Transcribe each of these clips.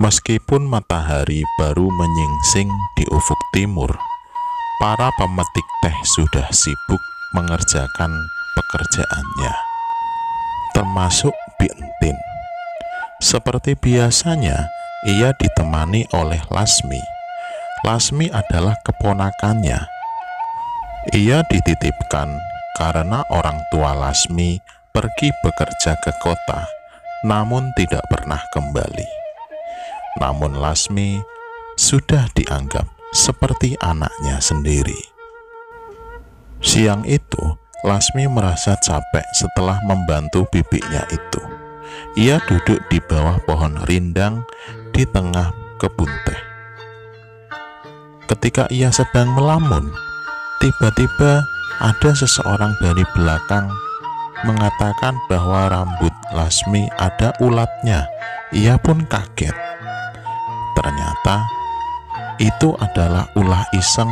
Meskipun matahari baru menyingsing di ufuk timur, para pemetik teh sudah sibuk mengerjakan pekerjaannya, termasuk Bi Entin. Seperti biasanya, ia ditemani oleh Lasmi. Lasmi adalah keponakannya. Ia dititipkan karena orang tua Lasmi pergi bekerja ke kota, namun tidak pernah kembali. Namun Lasmi sudah dianggap seperti anaknya sendiri. Siang itu, Lasmi merasa capek setelah membantu bibinya itu. Ia duduk di bawah pohon rindang di tengah kebun teh. Ketika ia sedang melamun, tiba-tiba ada seseorang dari belakang mengatakan bahwa rambut Lasmi ada ulatnya. Ia pun kaget. Ternyata itu adalah ulah iseng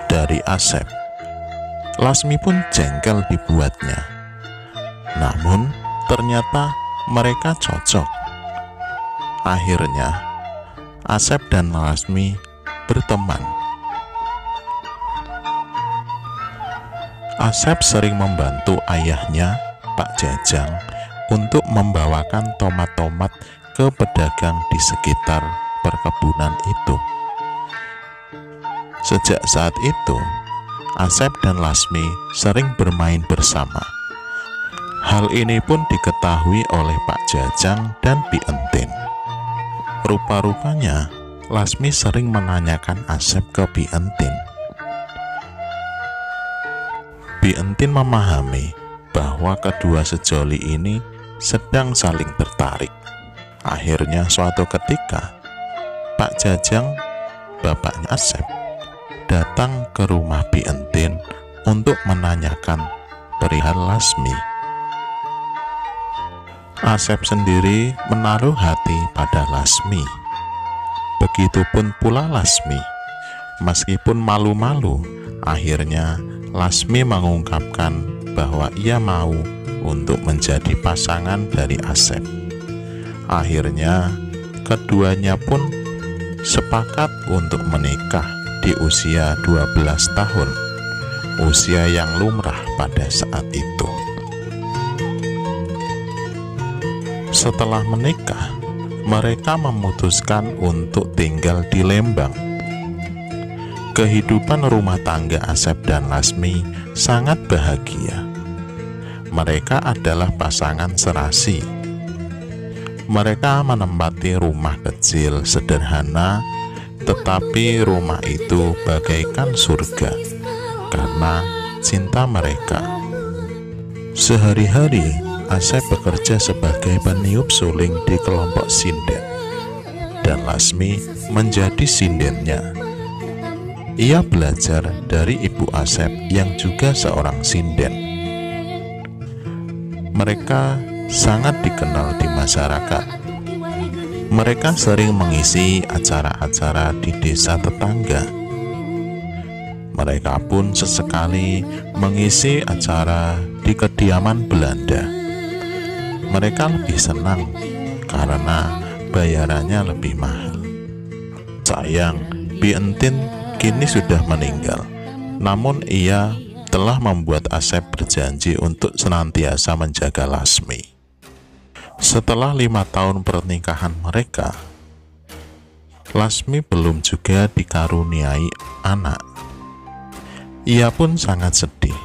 dari Asep. Lasmi pun jengkel dibuatnya. Namun ternyata mereka cocok. Akhirnya Asep dan Lasmi berteman. Asep sering membantu ayahnya, Pak Jajang, untuk membawakan tomat-tomat ke pedagang di sekitar perkebunan itu. Sejak saat itu, Asep dan Lasmi sering bermain bersama. Hal ini pun diketahui oleh Pak Jajang dan Bi Entin. Rupa-rupanya, Lasmi sering menanyakan Asep ke Bi Entin. Bi Entin memahami bahwa kedua sejoli ini sedang saling tertarik. Akhirnya suatu ketika, Pak Jajang, bapaknya Asep, datang ke rumah Bi Entin untuk menanyakan perihal Lasmi. Asep sendiri menaruh hati pada Lasmi. Begitupun pula Lasmi. Meskipun malu-malu, akhirnya Lasmi mengungkapkan bahwa ia mau untuk menjadi pasangan dari Asep. Akhirnya keduanya pun sepakat untuk menikah di usia 12 tahun, usia yang lumrah pada saat itu. Setelah menikah, mereka memutuskan untuk tinggal di Lembang. Kehidupan rumah tangga Asep dan Lasmi sangat bahagia. Mereka adalah pasangan serasi. Mereka menempati rumah kecil sederhana, tetapi rumah itu bagaikan surga karena cinta mereka. Sehari-hari, Asep bekerja sebagai peniup suling di kelompok sinden, dan Lasmi menjadi sindennya. Ia belajar dari ibu Asep yang juga seorang sinden. Mereka sangat dikenal di masyarakat. Mereka sering mengisi acara-acara di desa tetangga. Mereka pun sesekali mengisi acara di kediaman Belanda. Mereka lebih senang karena bayarannya lebih mahal. Sayang, Bi Entin kini sudah meninggal. Namun ia telah membuat Asep berjanji untuk senantiasa menjaga Lasmi. Setelah 5 tahun pernikahan mereka, Lasmi belum juga dikaruniai anak. Ia pun sangat sedih.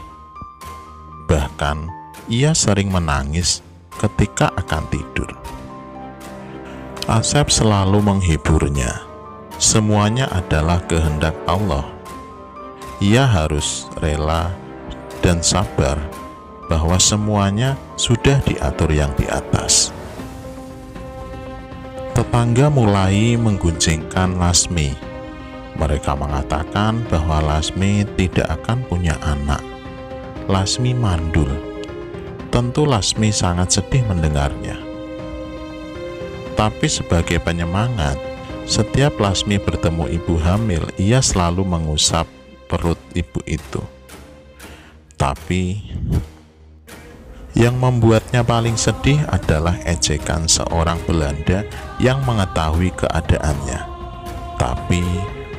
Bahkan ia sering menangis ketika akan tidur. Asep selalu menghiburnya. Semuanya adalah kehendak Allah. Ia harus rela dan sabar bahwa semuanya sudah diatur yang di atas. Tetangga mulai menggunjingkan Lasmi. Mereka mengatakan bahwa Lasmi tidak akan punya anak. Lasmi mandul. Tentu Lasmi sangat sedih mendengarnya. Tapi sebagai penyemangat, setiap Lasmi bertemu ibu hamil, ia selalu mengusap perut ibu itu. Tapi Yang membuatnya paling sedih adalah ejekan seorang Belanda yang mengetahui keadaannya. Tapi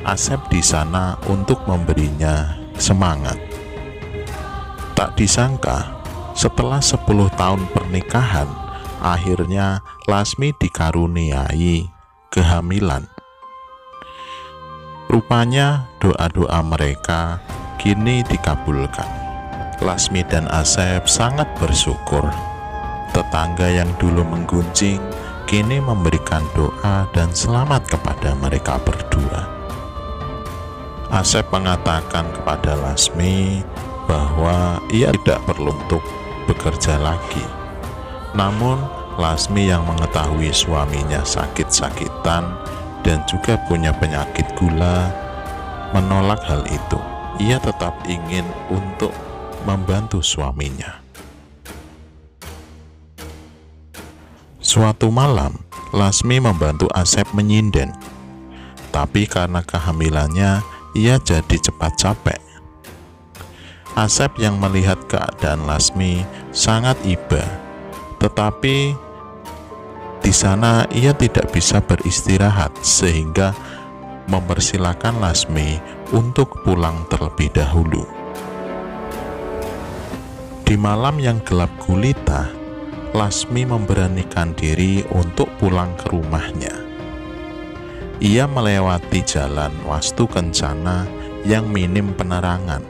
Asep di sana untuk memberinya semangat. Tak disangka, setelah 10 tahun pernikahan, akhirnya Lasmi dikaruniai kehamilan. Rupanya doa-doa mereka kini dikabulkan. Lasmi dan Asep sangat bersyukur. Tetangga yang dulu menggunjing kini memberikan doa dan selamat kepada mereka berdua. Asep mengatakan kepada Lasmi bahwa ia tidak perlu untuk bekerja lagi. Namun Lasmi yang mengetahui suaminya sakit-sakitan dan juga punya penyakit gula menolak hal itu. Ia tetap ingin untuk membantu suaminya. Suatu malam, Lasmi membantu Asep menyinden. Tapi karena kehamilannya, ia jadi cepat capek. Asep yang melihat keadaan Lasmi sangat iba, tetapi di sana ia tidak bisa beristirahat sehingga mempersilahkan Lasmi untuk pulang terlebih dahulu. Di malam yang gelap gulita, Lasmi memberanikan diri untuk pulang ke rumahnya. Ia melewati jalan Wastu Kencana yang minim penerangan,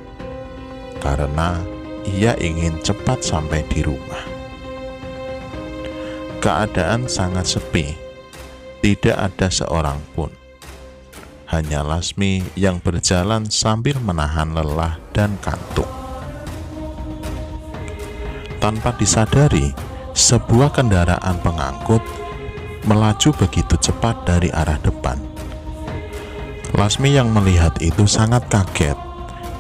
karena ia ingin cepat sampai di rumah. Keadaan sangat sepi, tidak ada seorang pun. Hanya Lasmi yang berjalan sambil menahan lelah dan kantuk. Tanpa disadari, sebuah kendaraan pengangkut melaju begitu cepat dari arah depan. Lasmi yang melihat itu sangat kaget.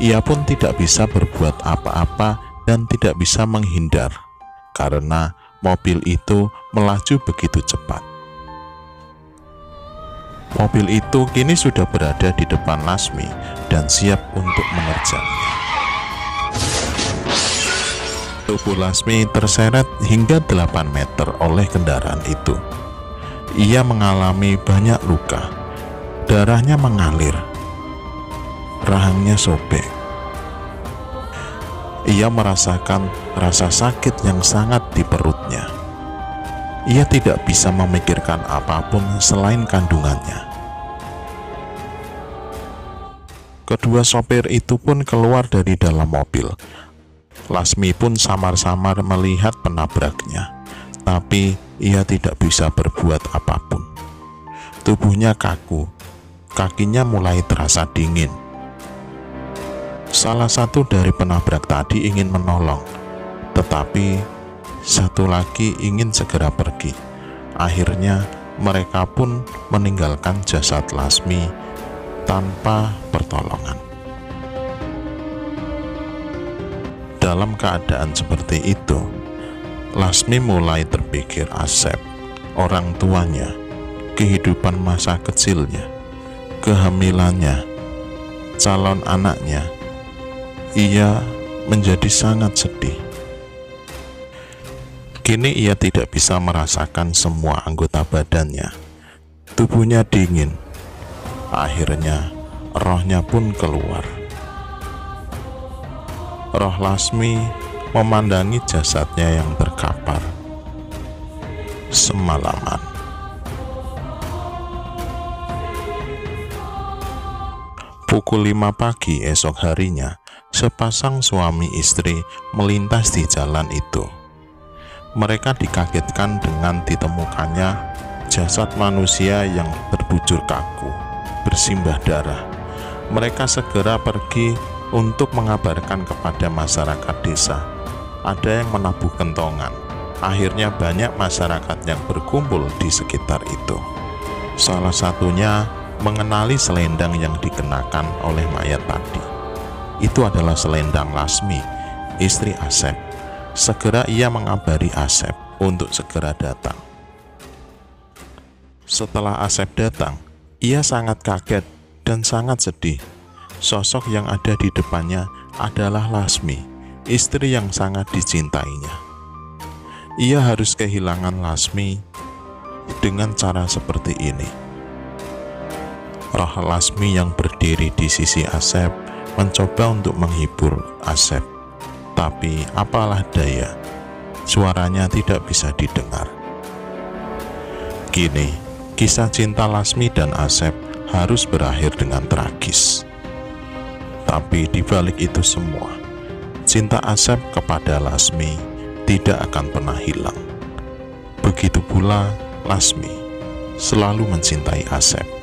Ia pun tidak bisa berbuat apa-apa dan tidak bisa menghindar, karena mobil itu melaju begitu cepat. Mobil itu kini sudah berada di depan Lasmi dan siap untuk menerjangnya. Tubuh Lasmi terseret hingga 8 meter oleh kendaraan itu. Ia mengalami banyak luka. Darahnya mengalir. Rahangnya sobek. Ia merasakan rasa sakit yang sangat di perutnya. Ia tidak bisa memikirkan apapun selain kandungannya. Kedua sopir itu pun keluar dari dalam mobil. Lasmi pun samar-samar melihat penabraknya, tapi ia tidak bisa berbuat apapun. Tubuhnya kaku, kakinya mulai terasa dingin. Salah satu dari penabrak tadi ingin menolong, tetapi satu lagi ingin segera pergi. Akhirnya mereka pun meninggalkan jasad Lasmi tanpa pertolongan. Dalam keadaan seperti itu, Lasmi mulai terpikir Asep, orang tuanya, kehidupan masa kecilnya, kehamilannya, calon anaknya. Ia menjadi sangat sedih. Kini ia tidak bisa merasakan semua anggota badannya. Tubuhnya dingin. Akhirnya rohnya pun keluar. Roh Lasmi memandangi jasadnya yang terkapar semalaman. Pukul 5 pagi esok harinya, sepasang suami istri melintas di jalan itu. Mereka dikagetkan dengan ditemukannya jasad manusia yang terbujur kaku, bersimbah darah. Mereka segera pergi untuk mengabarkan kepada masyarakat desa. Ada yang menabuh kentongan. Akhirnya banyak masyarakat yang berkumpul di sekitar itu. Salah satunya mengenali selendang yang dikenakan oleh mayat tadi. Itu adalah selendang Lasmi, istri Asep. Segera ia mengabari Asep untuk segera datang. Setelah Asep datang, ia sangat kaget dan sangat sedih. Sosok yang ada di depannya adalah Lasmi, istri yang sangat dicintainya. ia harus kehilangan Lasmi dengan cara seperti ini. Roh Lasmi yang berdiri di sisi Asep mencoba untuk menghibur Asep, tapi apalah daya, suaranya tidak bisa didengar. Kini, kisah cinta Lasmi dan Asep harus berakhir dengan tragis. Tapi di balik itu semua, cinta Asep kepada Lasmi tidak akan pernah hilang. Begitu pula Lasmi selalu mencintai Asep.